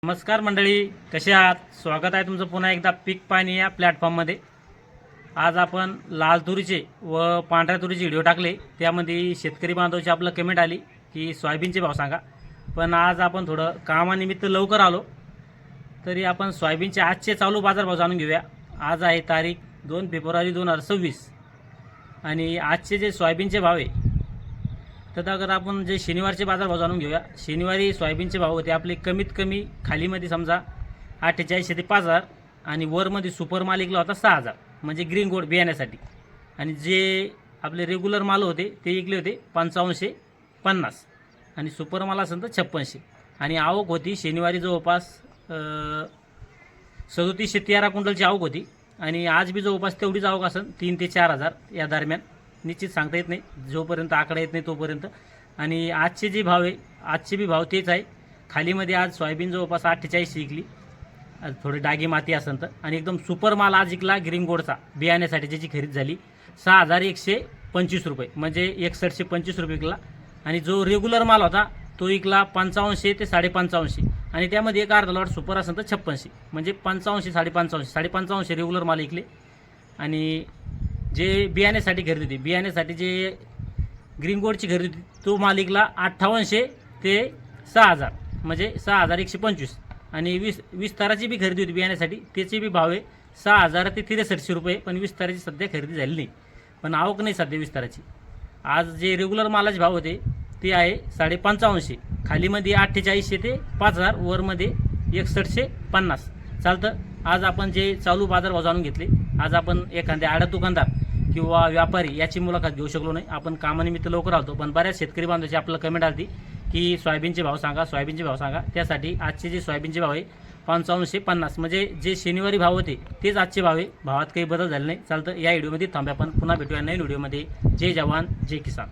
नमस्कार मंडळी, कसे आहात? स्वागत आहे तुमचं पुन्हा एकदा पीक पाणी या प्लॅटफॉर्ममध्ये। आज आपण लाल तुरीचे व पांढऱ्या तुरीचे व्हिडिओ टाकले, त्यामध्ये शेतकरी बांधवाची आपलं कमेंट आली की सोयाबीनचे भाव सांगा। पण आज आपण थोडं कामानिमित्त लवकर आलो, तरी आपण सोयाबीनचे आजचे चालू बाजारभाव जाणून घेऊया। आज आहे तारीख 2 फेब्रुवारी 2026 आणि आजचे जे सोयाबीनचे भाव आहे तर अगर आपण जे शनिवारचे बाजारभाव जाणून घेऊया। शनिवारी सोयाबीनचे भाव होते आपले कमीत कमी खालीमध्ये समजा 4800 ते 5000 आणि वरमध्ये सुपर माल इकला होता 6000, म्हणजे ग्रीन गोल्ड बियाण्यासाठी। आणि जे आपले रेग्युलर माल होते ते इकले होते 5550 आणि सुपर माल असेल तर 5600। आणि आवक होती शनिवारी जवळपास 3713 क्विंटलची आवक होती आणि आज बी जवळपास तेवढीच आवक असेल 3 ते 4000 या दरम्यान, निश्चित सांगता येत नाही, जोपर्यंत आकडा येत नाही तोपर्यंत। आणि आजचे जे भाव आहे आजचे बी भाव तेच आहे। खालीमध्ये आज सोयाबीन जवळपास 48 इकली, थोडी डागी माती असेल तर। आणि एकदम सुपर माल आज इकला ग्रीन गोल्डचा बियाण्यासाठी, ज्याची खरेदी झाली 6125 रुपये, म्हणजे 6125 रुपये इकला। आणि जो रेग्युलर माल होता तो इकला 5500 ते 5550 आणि त्यामध्ये एक अर्धा लॉट सुपर असेल तर 5600, म्हणजे 5500 5550 रेग्युलर माल इकले। आणि जे बियाण्यासाठी खरेदी होती, बियाण्यासाठी जे ग्रीन गोल्डची खरेदी होती तो माल इकला 5800 ते 6000, म्हणजे 6125। आणि विस्ताराची बी खरेदी होती बियाण्यासाठी, त्याचे बी भाव आहे 6000 ते 6300 रुपये, पण विस्ताराची सध्या खरेदी झाली नाही, पण आवक नाही सध्या विस्ताराची। आज जे रेग्युलर मालाचे भाव होते ते आहे 5550, खालीमध्ये 4800 ते 5000, वरमध्ये 6150 चालतं। आज आपण जे चालू बाजारभाव जाणून घेतले। आज आपण एखाद्या आडत दुकानदार किंवा व्यापारी याची मुलाखत घेऊ शकलो नाही, आपण कामानिमित्त लवकर आलो। पण बऱ्याच शेतकरी बांधवांची आपल्याला कमेंट आली की सोयाबीनचे भाव सांगा, सोयाबीनचे भाव सांगा। त्यासाठी आजचे जे सोयाबीनचे भाव आहे 5550, म्हणजे जे शनिवारी भाव होते तेच आजचे भाव आहे, भावात काही बदल झाले नाही, चालतं। या व्हिडिओमध्ये थांबा, आपण पुन्हा भेटूया नवीन व्हिडिओमध्ये। जय जवान जय किसान।